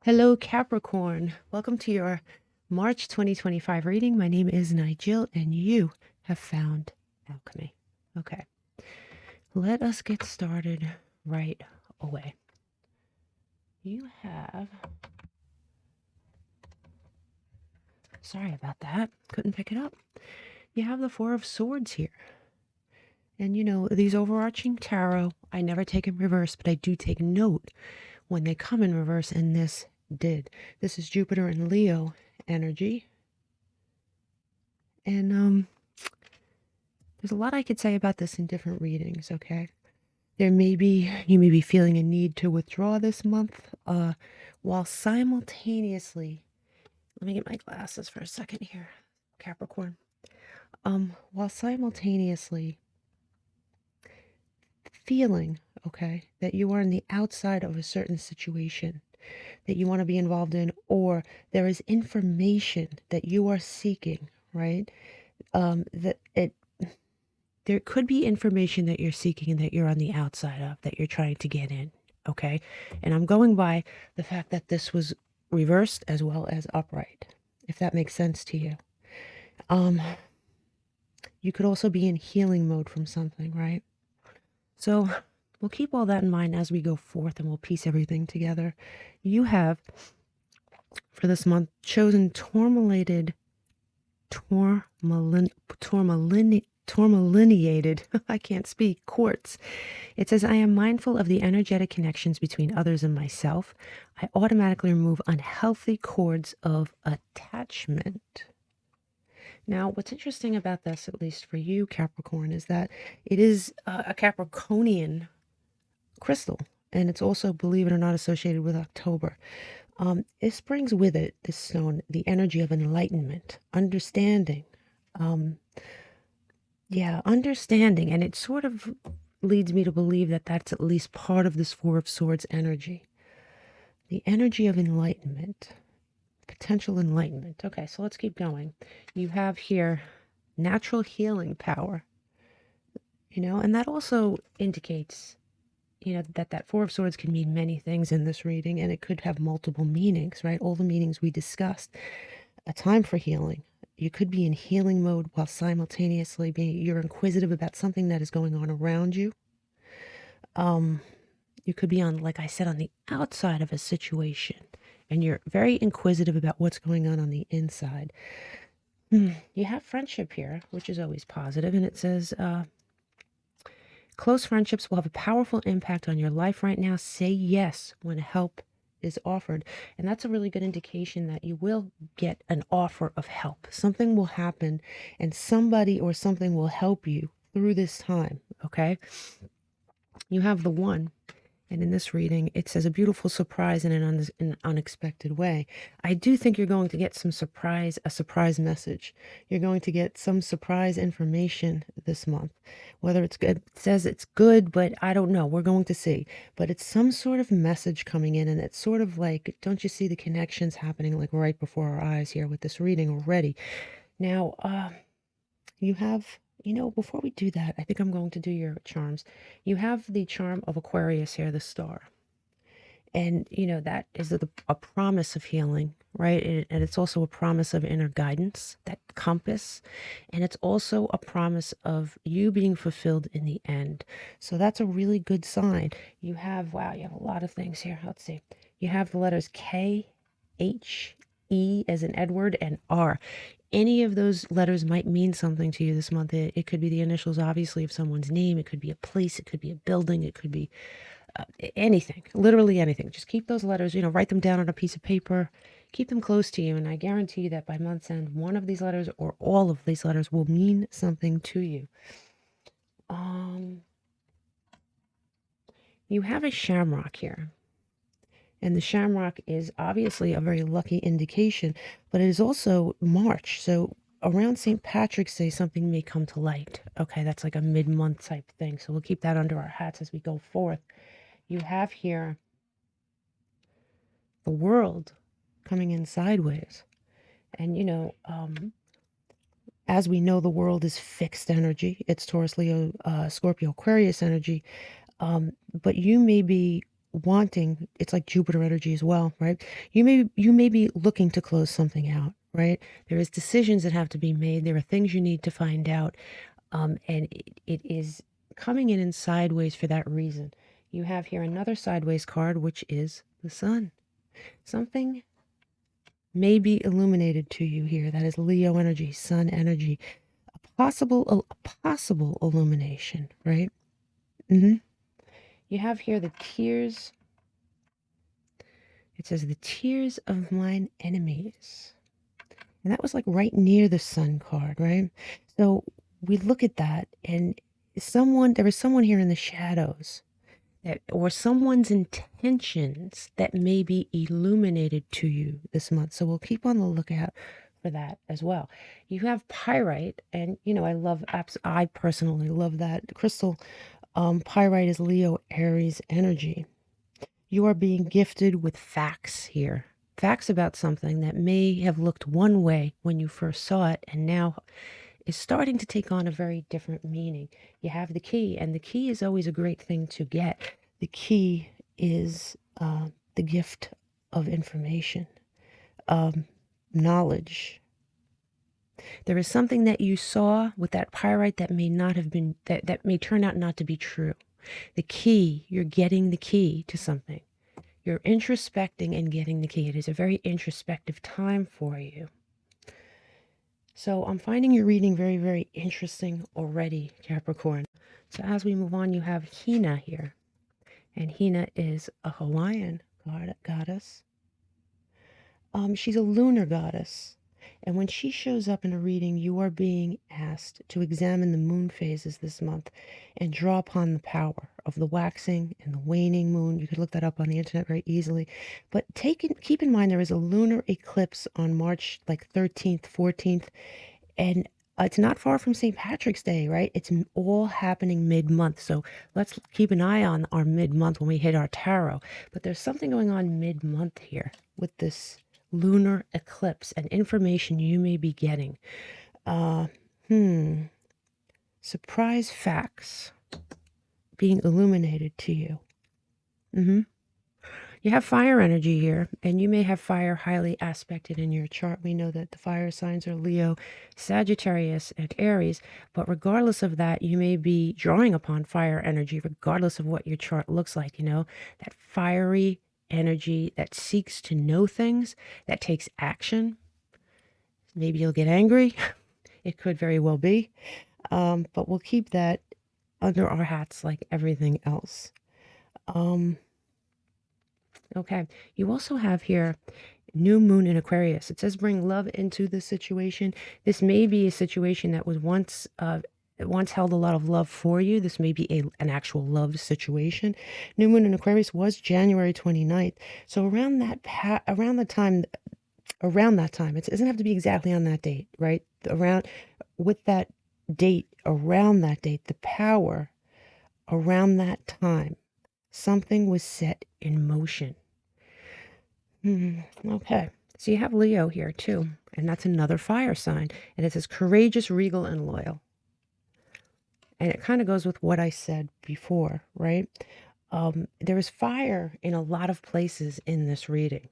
Hello, Capricorn. Welcome to your March 2025 reading. My name is Nigel, and you have found alchemy. Okay, let us get started right away. You have, sorry about that, couldn't pick it up. You have the Four of Swords here. And you know, these overarching tarot, I never take in reverse, but I do take note when they come in reverse, and this did. This is Jupiter and Leo energy. And there's a lot I could say about this in different readings, okay? You may be feeling a need to withdraw this month, while simultaneously, let me get my glasses for a second here, Capricorn. While simultaneously feeling, okay, that you are on the outside of a certain situation that you want to be involved in, or there is information that you are seeking, right? There could be information that you're seeking and that you're on the outside of, that you're trying to get in, okay? And I'm going by the fact that this was reversed as well as upright, if that makes sense to you. You could also be in healing mode from something, right? So we'll keep all that in mind as we go forth, and we'll piece everything together. You have, for this month, chosen tourmalinated, I can't speak, quartz. It says, I am mindful of the energetic connections between others and myself. I automatically remove unhealthy cords of attachment. Now, what's interesting about this, at least for you, Capricorn, is that it is a Capricornian crystal, and it's also, believe it or not, associated with October. This brings with it, this stone, the energy of enlightenment, understanding. Understanding, and it sort of leads me to believe that that's at least part of this Four of Swords energy. The energy of enlightenment, potential enlightenment. Okay, so let's keep going. You have here natural healing power, and that also indicates, that Four of Swords can mean many things in this reading, and it could have multiple meanings, right? All the meanings we discussed. A time for healing. You could be in healing mode while simultaneously you're inquisitive about something that is going on around you. You could be on, like I said, on the outside of a situation, and you're very inquisitive about what's going on the inside. You have friendship here, which is always positive, and it says, close friendships will have a powerful impact on your life right now. Say yes when help is offered. And that's a really good indication that you will get an offer of help. Something will happen, and somebody or something will help you through this time, okay? You have the One, and in this reading, it says a beautiful surprise in an unexpected way. I do think you're going to get a surprise message. You're going to get some surprise information this month. Whether it's good, it says it's good, but I don't know. We're going to see. But it's some sort of message coming in, and it's sort of like, don't you see the connections happening like right before our eyes here with this reading already? Now, you have, before we do that, I think I'm going to do your charms. You have the charm of Aquarius here, the star. And, that is a promise of healing, right? And it's also a promise of inner guidance, that compass. And it's also a promise of you being fulfilled in the end. So that's a really good sign. You have a lot of things here. Let's see. You have the letters K, H, E as in Edward, and R. Any of those letters might mean something to you this month. It could be the initials, obviously, of someone's name. It could be a place. It could be a building. It could be anything, literally anything. Just keep those letters, write them down on a piece of paper, keep them close to you. And I guarantee you that by month's end, one of these letters or all of these letters will mean something to you. You have a shamrock here. And the shamrock is obviously a very lucky indication, but it is also March. So around St. Patrick's Day, something may come to light. Okay, that's like a mid-month type thing. So we'll keep that under our hats as we go forth. You have here the World coming in sideways. And, as we know, the World is fixed energy. It's Taurus, Leo, Scorpio, Aquarius energy. But you may be wanting, it's like Jupiter energy as well, right? You may be looking to close something out, right? There is decisions that have to be made. There are things you need to find out. And it is coming in sideways for that reason. You have here another sideways card, which is the sun. Something may be illuminated to you here. That is Leo energy, sun energy, a possible illumination, right? You have here the tears. It says the tears of mine enemies. And that was like right near the sun card, right? So we look at that, and there is someone here in the shadows, or someone's intentions that may be illuminated to you this month. So we'll keep on the lookout for that as well. You have pyrite, and I personally love that crystal. Pyrite is Leo Aries energy. You are being gifted with facts here. Facts about something that may have looked one way when you first saw it, and now is starting to take on a very different meaning. You have the key, and the key is always a great thing to get. The key is the gift of information, knowledge. There is something that you saw with that pyrite that may not have been, that may turn out not to be true. The key, you're getting the key to something. You're introspecting and getting the key. It is a very introspective time for you. So I'm finding your reading very, very interesting already, Capricorn. So as we move on, you have Hina here. And Hina is a Hawaiian goddess. She's a lunar goddess. And when she shows up in a reading, you are being asked to examine the moon phases this month and draw upon the power of the waxing and the waning moon. You could look that up on the internet very easily. But keep in mind there is a lunar eclipse on March 13th, 14th, and it's not far from St. Patrick's Day, right? It's all happening mid-month. So let's keep an eye on our mid-month when we hit our tarot. But there's something going on mid-month here with this lunar eclipse and information you may be getting. Surprise facts being illuminated to you. You have fire energy here, and you may have fire highly aspected in your chart. We know that the fire signs are Leo, Sagittarius, and Aries, but regardless of that, you may be drawing upon fire energy, regardless of what your chart looks like, that fiery energy that seeks to know things, that takes action. Maybe you'll get angry. It could very well be, but we'll keep that under our hats like everything else. Okay, you also have here new moon in Aquarius. It says bring love into the situation. This may be a situation that was once held a lot of love for you. This may be an actual love situation. New moon in Aquarius was January 29th. So around that time, it doesn't have to be exactly on that date, right? With that date, around that date, the power around that time, something was set in motion. Okay, so you have Leo here too, and that's another fire sign, and it says courageous, regal, and loyal. And it kind of goes with what I said before, right? There is fire in a lot of places in this reading.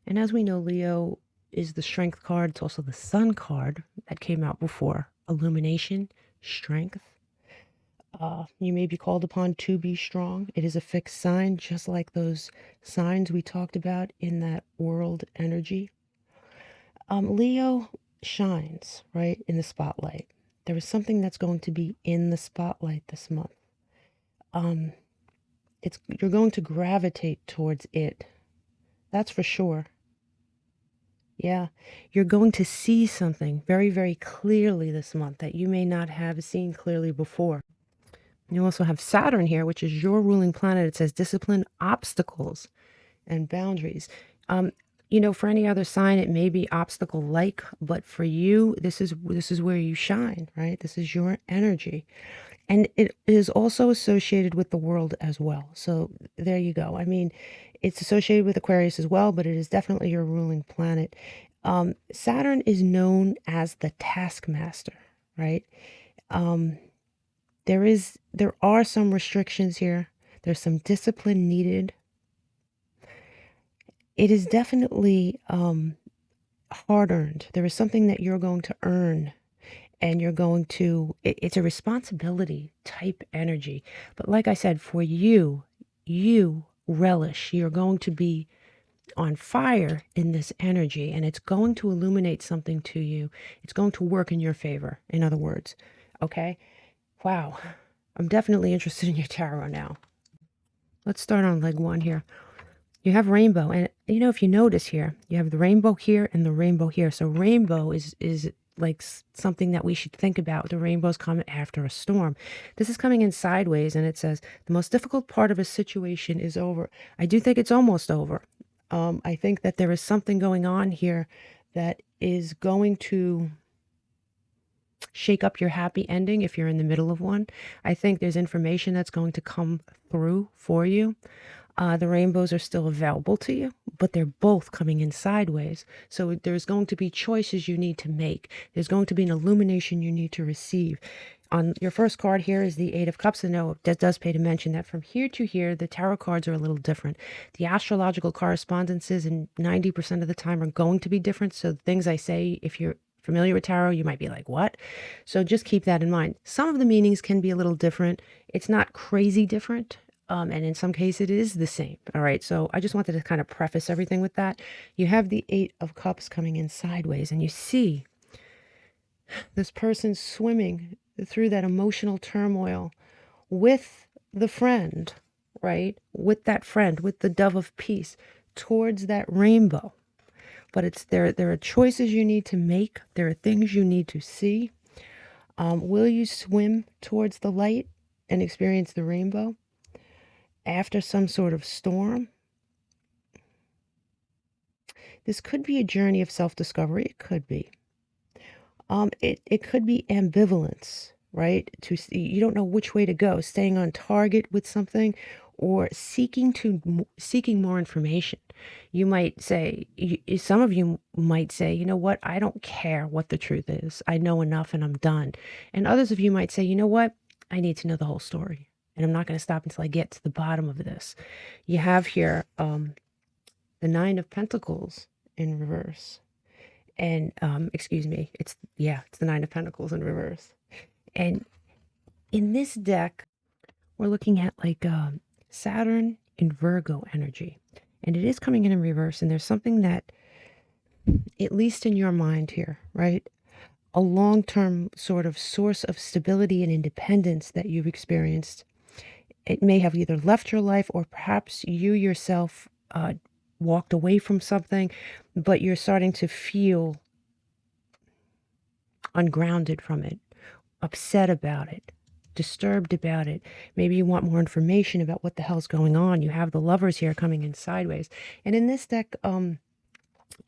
And as we know, Leo is the strength card. It's also the sun card that came out before. Illumination, strength. You may be called upon to be strong. It is a fixed sign, just like those signs we talked about in that world energy. Leo shines, right, in the spotlight. There is something that's going to be in the spotlight this month. You're going to gravitate towards it. That's for sure. Yeah, you're going to see something very, very clearly this month that you may not have seen clearly before. You also have Saturn here, which is your ruling planet. It says discipline, obstacles, and boundaries. For any other sign, it may be obstacle-like, but for you, this is where you shine, right? This is your energy. And it is also associated with the world as well. So there you go. I mean, it's associated with Aquarius as well, but it is definitely your ruling planet. Saturn is known as the taskmaster, right? There are some restrictions here. There's some discipline needed. It is definitely hard-earned. There is something that you're going to earn, and you're going to, it's a responsibility type energy. But like I said, for you, you relish. You're going to be on fire in this energy, and it's going to illuminate something to you. It's going to work in your favor, in other words. Okay? Wow. I'm definitely interested in your tarot now. Let's start on leg one here. You have rainbow, and if you notice here, you have the rainbow here and the rainbow here. So rainbow is like something that we should think about. The rainbows come after a storm. This is coming in sideways, and it says the most difficult part of a situation is over. I do think it's almost over. I think that there is something going on here that is going to shake up your happy ending if you're in the middle of one. I think there's information that's going to come through for you. The rainbows are still available to you, but they're both coming in sideways. So there's going to be choices you need to make. There's going to be an illumination you need to receive. On your first card here is the Eight of Cups. And no, that does pay to mention that from here to here, the tarot cards are a little different. The astrological correspondences, and 90% of the time, are going to be different. So the things I say, if you're familiar with tarot, you might be like, what? So just keep that in mind. Some of the meanings can be a little different. It's not crazy different. And in some cases it is the same. All right. So I just wanted to kind of preface everything with that. You have the Eight of Cups coming in sideways, and you see this person swimming through that emotional turmoil with the friend, right? With that friend, with the dove of peace towards that rainbow. But it's there are choices you need to make. There are things you need to see. Will you swim towards the light and experience the rainbow after some sort of storm? This could be a journey of self-discovery. It could be. It could be ambivalence, right? You don't know which way to go, staying on target with something or seeking more information. You might say, some of you might say, you know what, I don't care what the truth is. I know enough and I'm done. And others of you might say, you know what, I need to know the whole story. And I'm not going to stop until I get to the bottom of this. You have here the Nine of Pentacles in reverse. And excuse me, it's the Nine of Pentacles in reverse. And in this deck, we're looking at like Saturn in Virgo energy. And it is coming in reverse. And there's something that, at least in your mind here, right? A long-term sort of source of stability and independence that you've experienced. It may have either left your life, or perhaps you yourself walked away from something, but you're starting to feel ungrounded from it, upset about it, disturbed about it. Maybe you want more information about what the hell's going on. You have the Lovers here coming in sideways. And in this deck,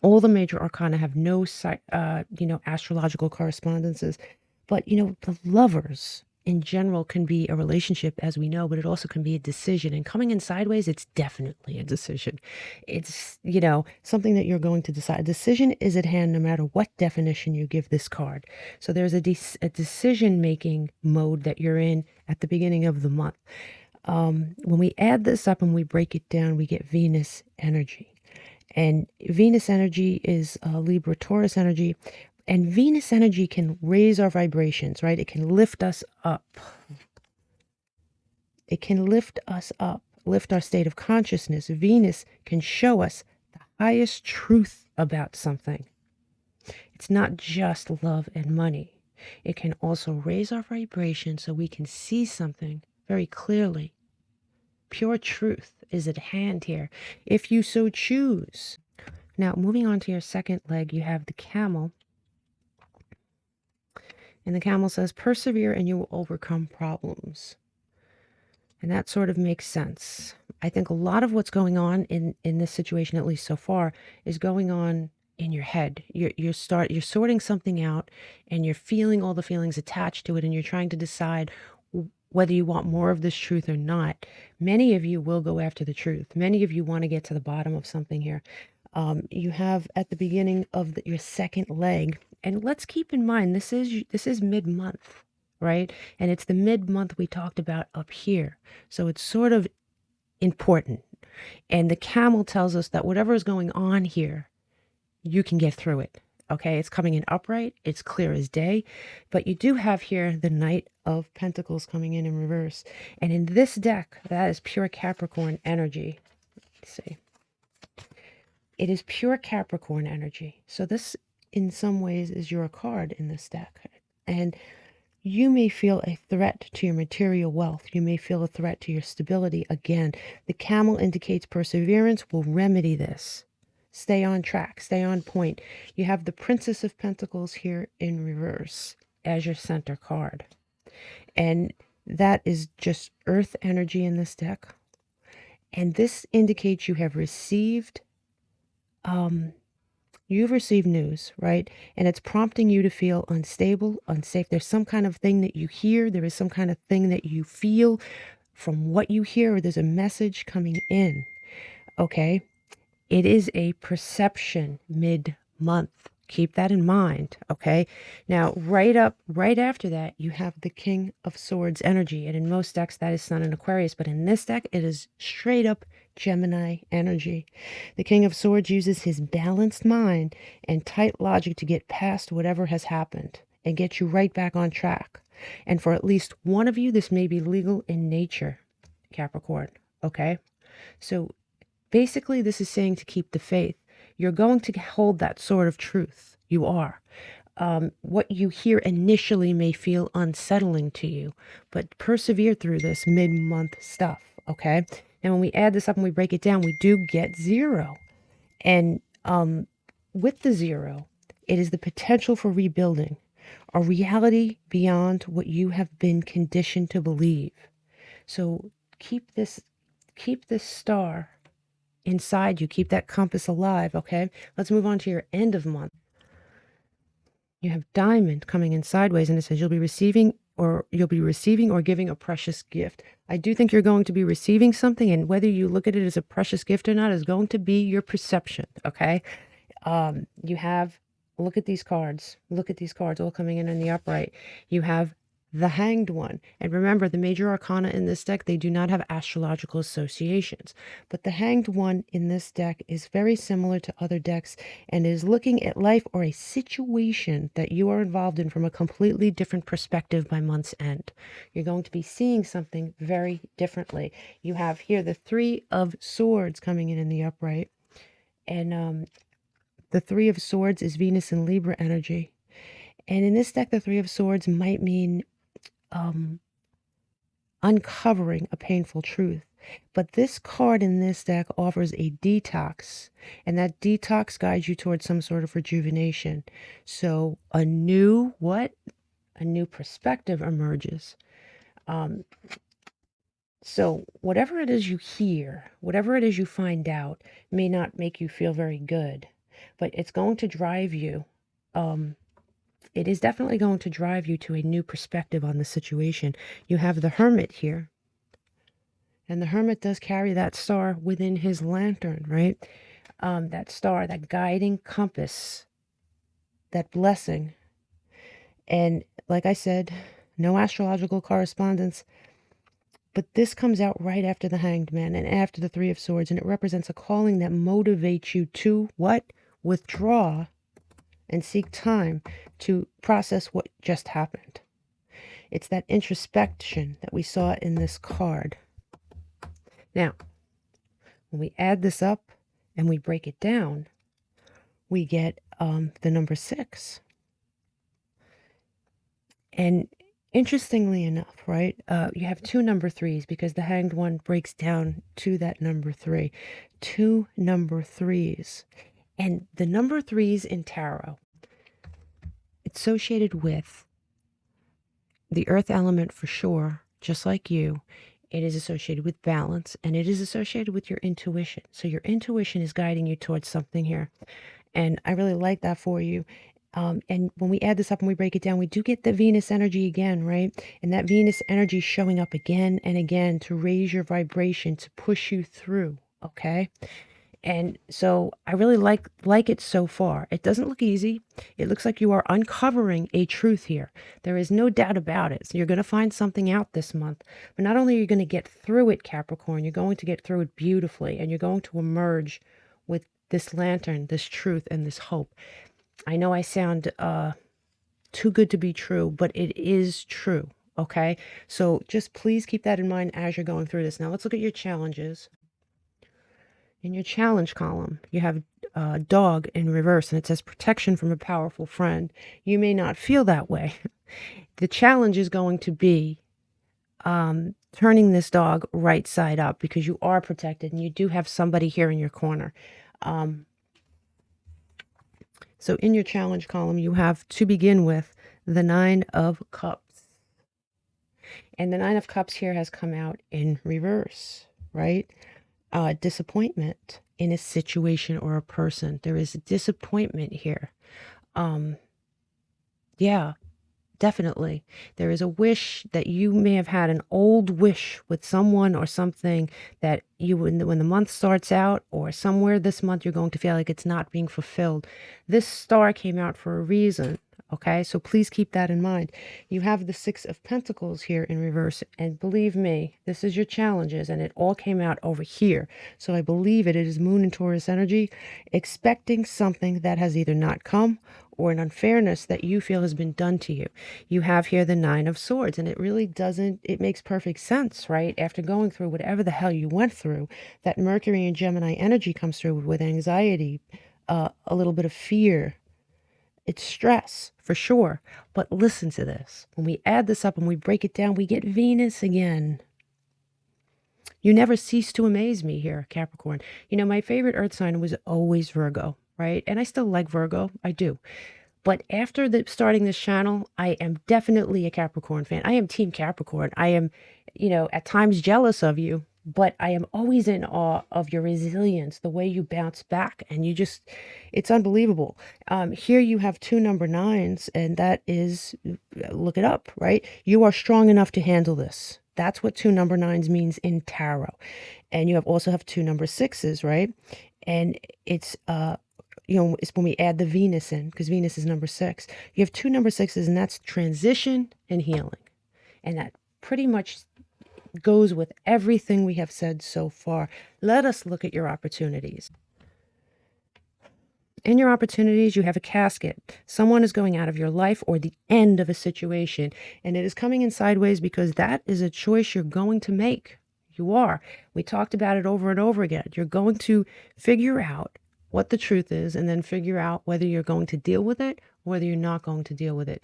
all the major arcana have no astrological correspondences. But, the Lovers in general can be a relationship, as we know, but it also can be a decision. And coming in sideways, it's definitely a decision. It's, something that you're going to decide. A decision is at hand no matter what definition you give this card. So there's a decision-making mode that you're in at the beginning of the month. When we add this up and we break it down, we get Venus energy. And Venus energy is Libra Taurus energy. And Venus energy can raise our vibrations, right? It can lift us up. It can lift us up, lift our state of consciousness. Venus can show us the highest truth about something. It's not just love and money. It can also raise our vibration so we can see something very clearly. Pure truth is at hand here, if you so choose. Now, moving on to your second leg, you have the Camel. And the Camel says, persevere and you will overcome problems. And that sort of makes sense. I think a lot of what's going on in this situation, at least so far, is going on in your head. You're sorting something out, and you're feeling all the feelings attached to it, and you're trying to decide whether you want more of this truth or not. Many of you will go after the truth. Many of you want to get to the bottom of something here. You have at the beginning of your second leg, and let's keep in mind, this is mid-month, right? And it's the mid-month we talked about up here. So it's sort of important. And the camel tells us that whatever is going on here, you can get through it. Okay, it's coming in upright, it's clear as day, but you do have here the Knight of Pentacles coming in reverse. And in this deck, that is pure Capricorn energy. Let's see. It is pure Capricorn energy. So this, in some ways, is your card in this deck. And you may feel a threat to your material wealth. You may feel a threat to your stability. Again, the camel indicates perseverance will remedy this. Stay on track, stay on point. You have the Princess of Pentacles here in reverse as your center card. And that is just earth energy in this deck. And this indicates you have received, you've received news, right? And it's prompting you to feel unstable, unsafe. There's some kind of thing that you hear. There is some kind of thing that you feel from what you hear, or there's a message coming in, okay? It is a perception mid-month. Keep that in mind, okay? Now, right after that, you have the King of Swords energy. And in most decks, that is Sun and Aquarius. But in this deck, it is straight up Gemini energy. The King of Swords uses his balanced mind and tight logic to get past whatever has happened and get you right back on track. And for at least one of you, this may be legal in nature, Capricorn, okay? So basically, this is saying to keep the faith. You're going to hold that sword of truth. You are. What you hear initially may feel unsettling to you, but persevere through this mid-month stuff, okay? And when we add this up and we break it down, we do get 0. And with the 0, it is the potential for rebuilding, a reality beyond what you have been conditioned to believe. So keep this star inside you, keep that compass alive, okay? Let's move on to your end of month. You have Diamond coming in sideways, and it says you'll be receiving or giving a precious gift. I do think you're going to be receiving something, and whether you look at it as a precious gift or not is going to be your perception, okay? You have, look at these cards. Look at these cards all coming in the upright. You have the Hanged One. And remember, the major arcana in this deck, they do not have astrological associations. But the Hanged One in this deck is very similar to other decks and is looking at life or a situation that you are involved in from a completely different perspective by month's end. You're going to be seeing something very differently. You have here the Three of Swords coming in the upright. And the Three of Swords is Venus and Libra energy. And in this deck, the Three of Swords might mean uncovering a painful truth. But this card in this deck offers a detox, and that detox guides you towards some sort of rejuvenation. So a new perspective emerges. So whatever it is you hear, whatever it is you find out, may not make you feel very good, but it's going to drive you. It is definitely going to drive you to a new perspective on the situation. You have the Hermit here. And the Hermit does carry that star within his lantern, right? That star, that guiding compass, that blessing. And like I said, no astrological correspondence. But this comes out right after the Hanged Man and after the Three of Swords. And it represents a calling that motivates you to what? Withdraw and seek time to process what just happened. It's that introspection that we saw in this card. Now, when we add this up and we break it down, we get the number 6. And interestingly enough, right, you have 2 number 3s because the Hanged One breaks down to that number 3. 2 number 3s. And the number 3s in tarot, it's associated with the earth element for sure, just like you. It is associated with balance, and it is associated with your intuition. So your intuition is guiding you towards something here. And I really like that for you. And when we add this up and we break it down, we do get the Venus energy again, right? And that Venus energy showing up again and again to raise your vibration, to push you through, okay? And so I really like it so far. It doesn't look easy. It looks like you are uncovering a truth here. There is no doubt about it. So you're going to find something out this month. But not only are you going to get through it, Capricorn, you're going to get through it beautifully, and you're going to emerge with this lantern, this truth, and this hope. I know I sound too good to be true, but it is true. Okay? So just please keep that in mind as you're going through this. Now let's look at your challenges. In your challenge column, you have dog in reverse, and it says protection from a powerful friend. You may not feel that way. The challenge is going to be turning this dog right side up, because you are protected and you do have somebody here in your corner. So in your challenge column, you have, to begin with, the 9 of Cups. And the 9 of Cups here has come out in reverse, right? Disappointment in a situation or a person. There is a disappointment here. Yeah, definitely. There is a wish that you may have had, an old wish with someone or something that you, when the month starts out or somewhere this month, you're going to feel like it's not being fulfilled. This star came out for a reason. Okay, so please keep that in mind. You have the 6 of Pentacles here in reverse, and believe me, this is your challenges, and it all came out over here. So I believe it is Moon and Taurus energy, expecting something that has either not come or an unfairness that you feel has been done to you. You have here the 9 of Swords, and it really doesn't, it makes perfect sense, right? After going through whatever the hell you went through, that Mercury and Gemini energy comes through with anxiety, a little bit of fear. It's stress, for sure. But listen to this. When we add this up and we break it down, we get Venus again. You never cease to amaze me here, Capricorn. You know, my favorite earth sign was always Virgo, right? And I still like Virgo. I do. But after starting this channel, I am definitely a Capricorn fan. I am Team Capricorn. I am, you know, at times jealous of you, but I am always in awe of your resilience, the way you bounce back, and you just, it's unbelievable. Here you have 2 number 9s, and that is, look it up, right? You are strong enough to handle this. That's what 2 number 9s means in tarot. And you also have 2 number 6s, right? And it's, you know, it's when we add the Venus in, because Venus is number 6. You have 2 number 6s, and that's transition and healing. And that pretty much goes with everything we have said so far. Let us look at your opportunities. In your opportunities, you have a casket. Someone is going out of your life, or the end of a situation. And it is coming in sideways because that is a choice you're going to make. You are. We talked about it over and over again. You're going to figure out what the truth is, and then figure out whether you're going to deal with it or whether you're not going to deal with it.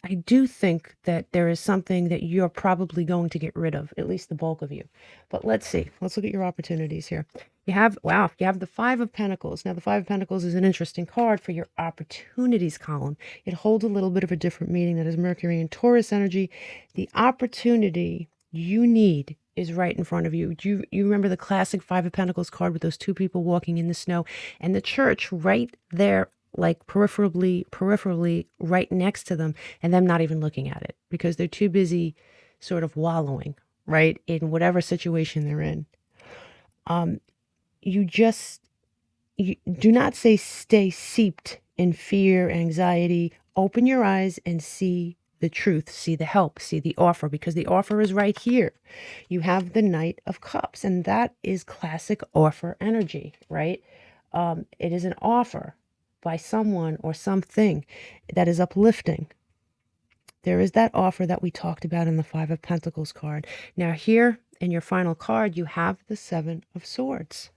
I do think that there is something that you're probably going to get rid of, at least the bulk of you. But let's see. Let's look at your opportunities here. You have, wow, you have the 5 of Pentacles. Now, the 5 of Pentacles is an interesting card for your opportunities column. It holds a little bit of a different meaning. That is Mercury and Taurus energy. The opportunity you need is right in front of you. You remember the classic 5 of Pentacles card with those 2 people walking in the snow, and the church right there, like peripherally right next to them, and them not even looking at it because they're too busy sort of wallowing, right, in whatever situation they're in. You do not stay seeped in fear, anxiety. Open your eyes and see the truth, see the help, see the offer, because the offer is right here. You have the Knight of Cups, and that is classic offer energy, right? It is an offer by someone or something that is uplifting. There is that offer that we talked about in the 5 of Pentacles card. Now here in your final card, you have the 7 of Swords.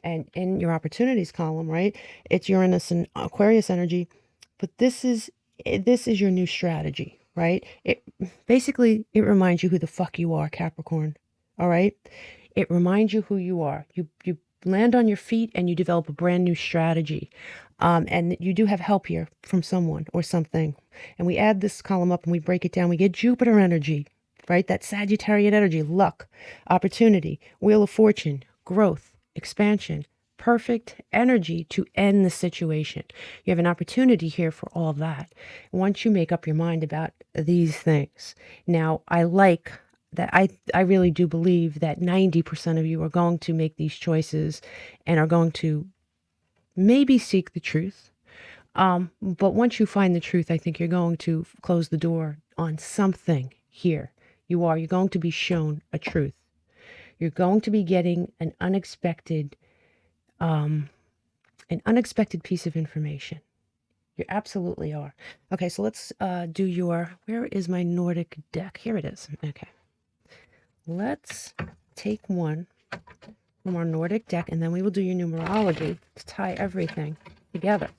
And in your opportunities column, right, it's Uranus and Aquarius energy, but this is your new strategy, right? It basically, it reminds you who the fuck you are, Capricorn. All right? It reminds you who you are. You land on your feet and you develop a brand new strategy. And you do have help here from someone or something. And we add this column up and we break it down. We get Jupiter energy, right? That Sagittarian energy, luck, opportunity, Wheel of Fortune, growth, expansion, perfect energy to end the situation. You have an opportunity here for all of that once you make up your mind about these things. Now, I like that I really do believe that 90% of you are going to make these choices and are going to maybe seek the truth. But once you find the truth, I think you're going to close the door on something here. You're going to be shown a truth. You're going to be getting an unexpected piece of information. You absolutely are. Okay, so let's do where is my Nordic deck? Here it is. Okay. Let's take one from our Nordic deck, and then we will do your numerology to tie everything together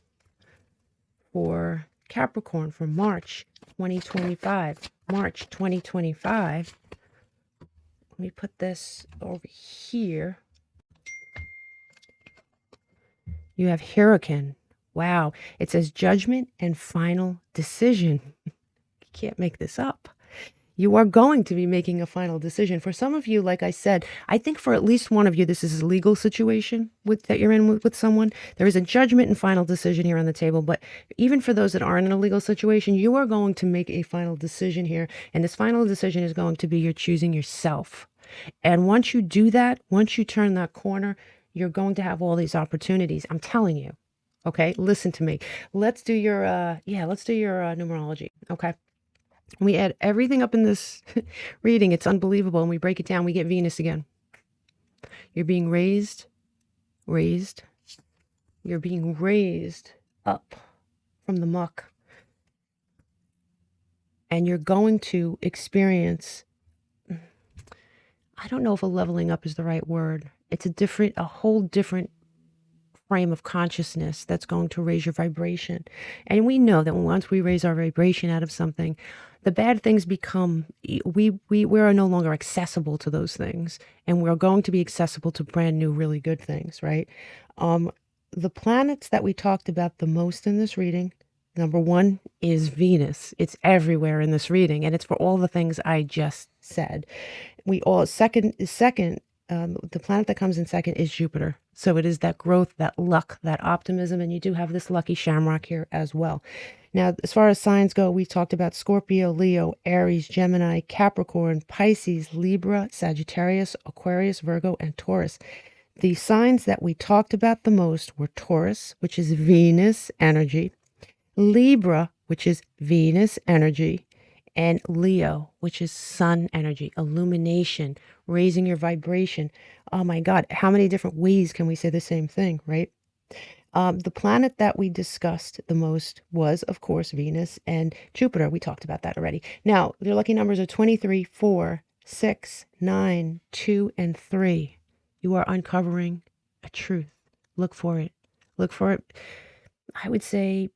for Capricorn for March 2025. March 2025. Let me put this over here. You have Hurricane. Wow. It says judgment and final decision. You can't make this up. You are going to be making a final decision. For some of you, like I said, I think for at least one of you, this is a legal situation that you're in with someone. There is a judgment and final decision here on the table. But even for those that aren't in a legal situation, you are going to make a final decision here. And this final decision is going to be you're choosing yourself. And once you do that, once you turn that corner, you're going to have all these opportunities. I'm telling you. Okay, listen to me. Let's do your numerology. Okay. We add everything up in this reading. It's unbelievable. And we break it down. We get Venus again. You're being raised. You're being raised up from the muck. And you're going to experience, I don't know if a leveling up is the right word. It's a whole different frame of consciousness that's going to raise your vibration. And we know that once we raise our vibration out of something, the bad things become, we are no longer accessible to those things, and we're going to be accessible to brand new, really good things, right? The planets that we talked about the most in this reading, number one is Venus. It's everywhere in this reading, and it's for all the things I just said. The planet that comes in second is Jupiter. So it is that growth, that luck, that optimism, and you do have this lucky shamrock here as well. Now, as far as signs go, we talked about Scorpio, Leo, Aries, Gemini, Capricorn, Pisces, Libra, Sagittarius, Aquarius, Virgo, and Taurus. The signs that we talked about the most were Taurus, which is Venus energy, Libra, which is Venus energy, and Leo, which is sun energy, illumination, raising your vibration. Oh my God, how many different ways can we say the same thing, right? The planet that we discussed the most was, of course, Venus and Jupiter. We talked about that already. Now, your lucky numbers are 23, 4, 6, 9, 2, and 3. You are uncovering a truth. Look for it. Look for it. I would say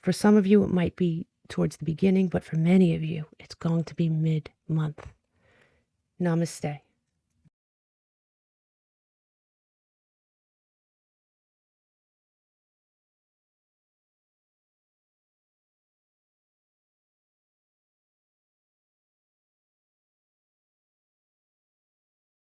for some of you, it might be towards the beginning, but for many of you, it's going to be mid-month. Namaste.